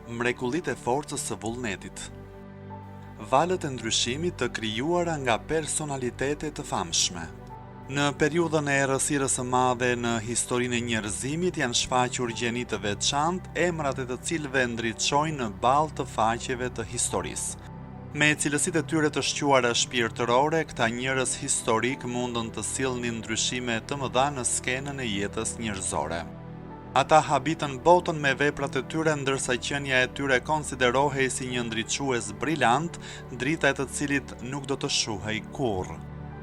Mrekullitë e forcës së vullnetit. Valët e ndryshimit të krijuara nga personalitete të famshme. Në periudhën e errësirës së madhe në historinë e njerëzimit janë shfaqur gjeni të veçantë, emrat e të cilëve ndriçojnë në balë të faqeve të historisë. Me cilësitë e tyre të shquara shpirtërore, këta njerëz historik mundën të sillnin ndryshime të mëdha në skenën e jetës njerëzore. Ata habitën botën me veprat e tyre, ndërsa qenia e tyre konsiderohej si një ndriçues briljant, drita e të cilit nuk do të shuhej kurrë.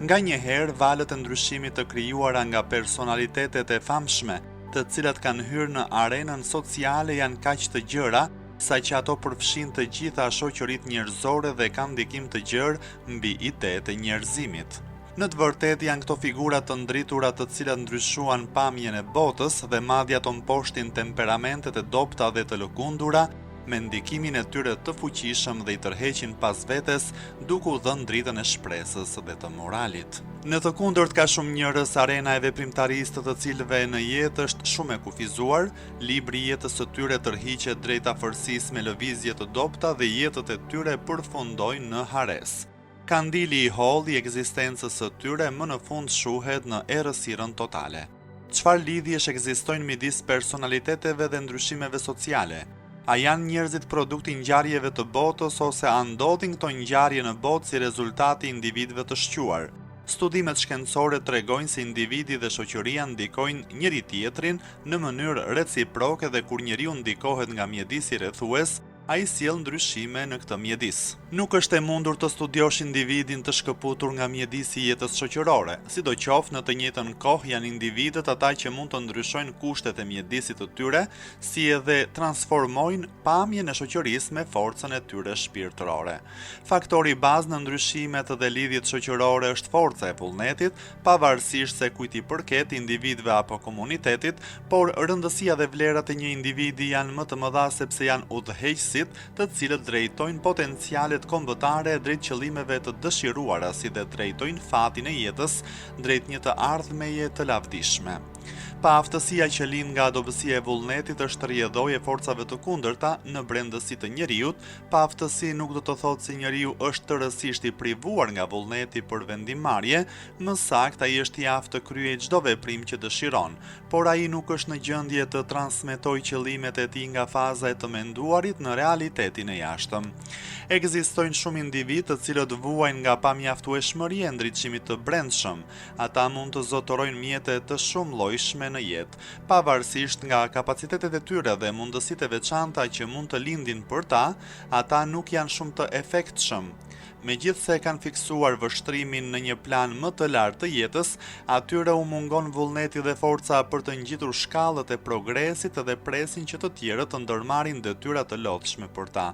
Nganjëherë, valët e ndryshimit të krijuara nga personalitetet e famshme, të cilat kanë hyrë në arenën sociale, janë kaq të gjëra, saqë ato përfshin të gjitha shoqëritë njerëzore dhe kanë ndikim të gjerë mbi idetë e njerëzimit. Në të vërtetë janë këto figura të ndritura të cilat ndryshuan pamjen e botës dhe madje ato mposhtin temperamentet e dobta dhe të lëkundura, me ndikimin e tyre të fuqishëm dhe i tërheqin pas vetes, duke u dhënë dritën e shpresës dhe të moralit. Në të kundërt ka shumë njerëz arena e veprimtarisë të cilëve në jetë është shumë e kufizuar, libri i jetës së tyre tërhiqet drejt afërsisë me lëvizje të dobta dhe jetët e tyre përfundojnë në hares. Kandili i holl i ekzistencës së tyre më në fund shuhet në errësirën totale. Çfarë lidhjesh ekzistojnë midis personaliteteve dhe ndryshimeve sociale? A janë njerëzit produkti i ngjarjeve të botës ose a ndodhin këto ngjarje në botë si rezultati i individëve të shquar? Studimet shkencore tregojnë se individi dhe shoqëria ndikojnë njëri tjetrin në mënyrë reciproke dhe kur njeriu ndikohet nga mjedisi rrethues, ai sjell ndryshime në këtë mjedis. Nuk është e mundur të studiosh individin të shkëputur nga mjedisi i jetës shoqërore, sidoqoftë në të njëjtën kohë janë individët ata që mund të ndryshojnë kushtet e mjedisit të tyre, si edhe transformojnë pamjen e shoqërisë me forcën e tyre shpirtërore. Faktori bazë në ndryshimet dhe lidhjet shoqërore është forca e vullnetit, pavarësisht se kujt i përket, individëve apo komunitetit, por rëndësia dhe vlerat e një individi janë më të mëdha sepse janë udhëheqësi të cilët drejtojnë potencialet kombëtare drejt qëllimeve të dëshiruara, si dhe drejtojnë fatin e jetës drejt një të ardhmeje të lavdishme. Pa aftësia që lind nga dobësia e vullnetit është rrjedhojë e forcave të kundërta në brendësi të njeriut, pa aftësi nuk do të thotë se njeriu është tërësisht i privuar nga vullneti për vendimmarrje, më saktë ai është i aftë të kryejë çdo veprim që dëshiron, por ai nuk është në gjendje të transmetojë qëllimet e tij nga faza e të menduarit në realitetin e jashtëm. Ekzistojnë shumë individë të cilët vuajnë nga pamjaftueshmëria e ndriçimit të brendshëm. Ata mund të zotërojnë mjete të shumëllojshme në jetë, pavarësisht nga kapacitetet e tyre dhe mundësitë e veçanta që mund të lindin për ta, ata nuk janë shumë të efektshëm. Megjithse kanë fiksuar vështrimin në një plan më të lartë të jetës, atyre u mungon vullneti dhe forca për të ngjitur shkallët e progresit dhe presin që të tjerët të ndërmarrin detyra të lodhshme për ta.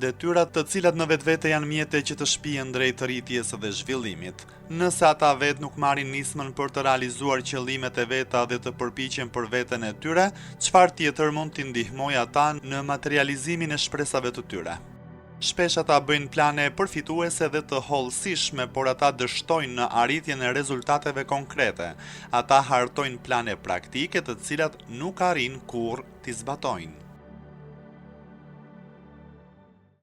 Detyra të cilat në vetvete janë mjete që të shpihen drejt rritjes dhe zhvillimit. Nëse ata vetë nuk marrin nismën për të realizuar qëllimet e veta dhe të përpiqen për veten e tyre, çfarë tjetër mund t'i ndihmojë ata në materializimin e shpresave të tyre? Shpesh ata bëjnë plane përfituese dhe të hollësishme, por ata dështojnë në arritjen e rezultateve konkrete. Ata hartojnë plane praktike të cilat nuk arrin kurrë t'i zbatojnë.